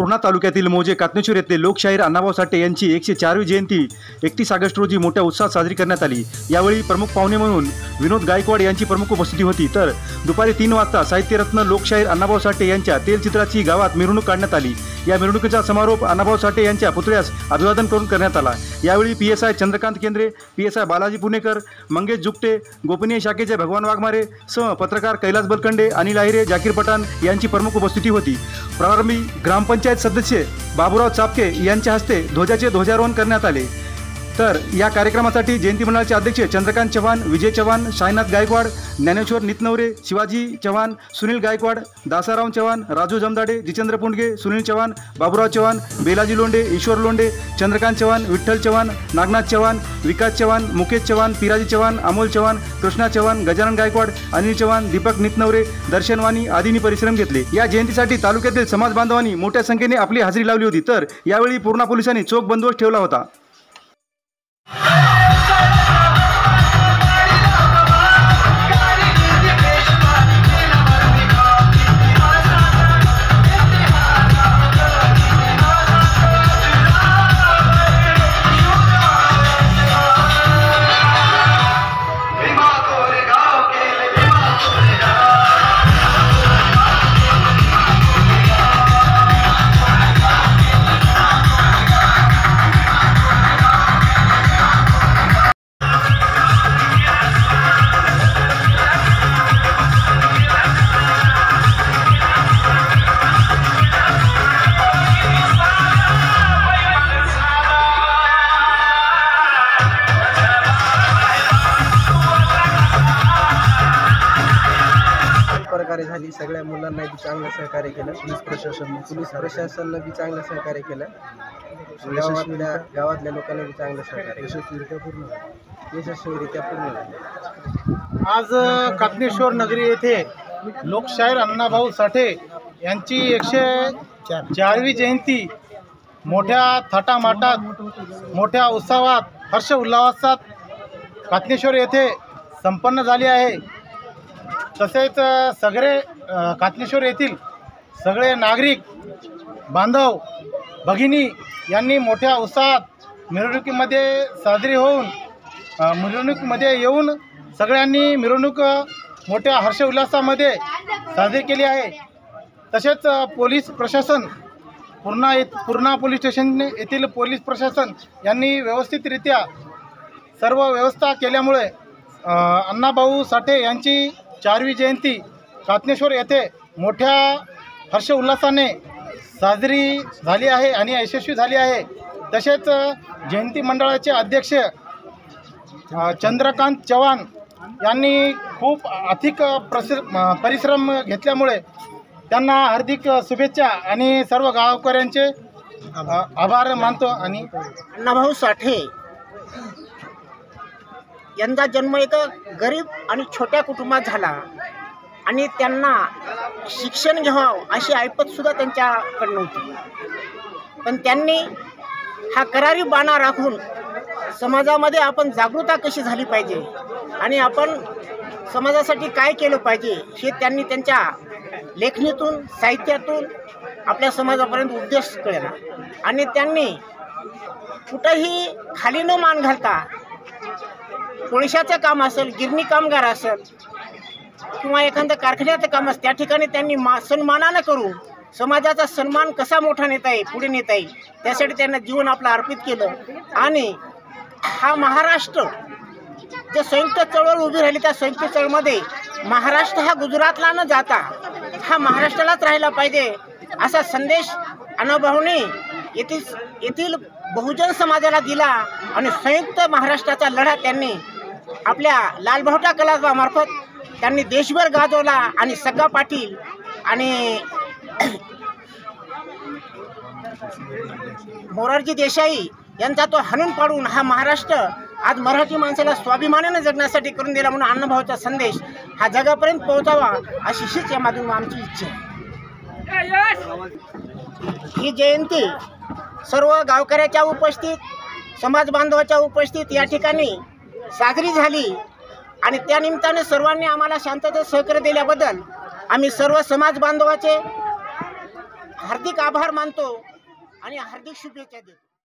रोहा तालुक्यातील मौजे कातनेश्वर येथे लोकशाहीर अण्णाभाऊ साठे यांची 104वी जयंती 31 ऑगस्ट रोजी मोठ्या उत्साहात साजरी करण्यात आली। यावेळी प्रमुख पाहुणे म्हणून विनोद गायकवाड यांची प्रमुख उपस्थिती होती। तर दुपारी 3 वाजता साहित्यरत्न लोकशाहीर अण्णाभाऊ साठे यांच्या तेलचित्राची गावात मिरवणूक काढण्यात आली। या मिरवणुकीचा समारोप अण्णाभाऊ साठे यांच्या पुतळ्यास अभिवादन करून करण्यात आला। यावेळी PSI चंद्रकांत केंद्रे, PSI बालाजी पुणेकर, मंगेश जुगटे, गोपनीय शाखेचे भगवान वाघमारे सह पत्रकार कैलास बलकंडे, अनिल आहिरे, जाकीर पठाण यांची प्रमुख उपस्थिती होती। प्रारंभी ग्रामपंचायत सदस्य बाबूराव चापके यांच्या हस्ते ध्वजाचे ध्वजारोहण करण्यात आले। तर या कार्यक्रमासाठी जयंती मंडळाचे अध्यक्ष चंद्रकांत चव्हाण, विजय चव्हाण, साईनाथ गायकवाड, ज्ञानेश्वर नितनवरे, शिवाजी चव्हाण, सुनील गायकवाड, दासाराव चव्हाण, राजू जमदाडे, जितेंद्र पुंडगे, सुनील चव्हाण, बाबूराव चव्हाण, बेलाजी लोंढे, ईश्वर लोंढे, चंद्रकांत चव्हाण, विठ्ठल चव्हाण, नागनाथ चव्हाण, विकास चव्हाण, मुकेश चव्हाण, पिराजी चव्हाण, अमोल चव्हाण, कृष्णा चव्हाण, गजानन गायकवाड, अनिल चव्हाण, दीपक नितनवरे, दर्शन वाणी आदींनी परिश्रम घेतले। या जयंतीसाठी तालुक्यातील समाज बांधवांनी मोठ्या संख्येने आपली हजेरी लावली होती। तर यावेळी पूर्णा पोलिसांनी चोख बंदोबस्त ठेवला होता। प्रकारे झाली। सगळ्या मुलांना बी चांगलं सहकार्य केलं। पोलीस प्रशासनानं बी चांगलं सहकार्य केलं। गावातल्या लोकांना बी चांगलं सहकार्य यशस्वीरित्या पूर्ण झालं। आज कातनेश्वर नगरी येथे लोकशाहीर अण्णाभाऊ साठे यांची 104वी जयंती मोठ्या थाटामाटात, मोठ्या उत्सवात, हर्ष उल्हासात कातनेश्वर येथे संपन्न झाली आहे। तसेच सगळे कातनेश्वर येथील सगळे नागरिक बांधव भगिनी यांनी मोठ्या उत्साहात मिरवणुकीमध्ये साजरी होऊन मिरवणुकीमध्ये येऊन सगळ्यांनी मिरवणूक मोठ्या हर्ष उल्हासामध्ये साजरी केली आहे। तसेच पोलीस प्रशासन पूर्णा पोलीस स्टेशन येथील पोलीस प्रशासन यांनी व्यवस्थितरित्या सर्व व्यवस्था केल्यामुळे अण्णाभाऊ साठे यांची 4वी जयंती कातनेश्वर येथे मोठ्या हर्ष उल्हासाने साजरी झाली आहे आणि यशस्वी झाली आहे। तसेच जयंती मंडळाचे अध्यक्ष चंद्रकांत चव्हाण यांनी खूप अधिक परिश्रम घेतल्यामुळे त्यांना हार्दिक शुभेच्छा आणि सर्व गावकऱ्यांचे आभार मानतो। आणि अण्णाभाऊ साठे यांचा जन्म एका गरीब आणि छोट्या कुटुंबात झाला आणि त्यांना शिक्षण घ्यावं अशी ऐपतसुद्धा त्यांच्याकडे नव्हती। पण त्यांनी हा करारी बाणा राखून समाजामध्ये आपण जागरूकता कशी झाली पाहिजे आणि आपण समाजासाठी काय केलं पाहिजे हे त्यांनी त्यांच्या लेखणीतून, साहित्यातून आपल्या समाजापर्यंत उद्देश कळला। आणि त्यांनी कुठंही खाली न मान घालता कोळशाचं काम असेल, गिरणी कामगार असेल किंवा एखादं कारखान्याचं काम असेल, त्या ठिकाणी त्यांनी सन्मानानं करून समाजाचा सन्मान कसा मोठा नेता येईल, पुढे नेता येईल, त्यासाठी त्यांना जीवन आपलं अर्पित केलं। आणि हा महाराष्ट्र जे संयुक्त चळवळ उभी राहिली, त्या संयुक्त चळवळीमध्ये महाराष्ट्र हा गुजरातला न जाता हा महाराष्ट्रालाच राहिला पाहिजे असा संदेश अण्णाभाऊंनी येथील बहुजन समाजाला दिला। आणि संयुक्त महाराष्ट्राचा लढा त्यांनी आपल्या लालभावटा कलामार्फत त्यांनी देशभर गाजवला। आणि सगळा पाटील आणि मोरारजी देसाई यांचा तो हाणून पाडून हा महाराष्ट्र आज मराठी माणसाला स्वाभिमानाने जगण्यासाठी करून दिला। म्हणून अण्णाभाऊचा संदेश हा जगापर्यंत पोहोचावा अशी हीच या माध्यमातून आमची इच्छा आहे। ही जयंती सर्व गावकऱ्याच्या उपस्थित, समाज बांधवाच्या उपस्थित या ठिकाणी साजरी झाली। आणि त्या निमित्ताने सर्वांनी आम्हाला शांततेत सहकार्य दिल्याबद्दल आम्ही सर्व समाज बांधवाचे हार्दिक आभार मानतो आणि हार्दिक शुभेच्छा देतो.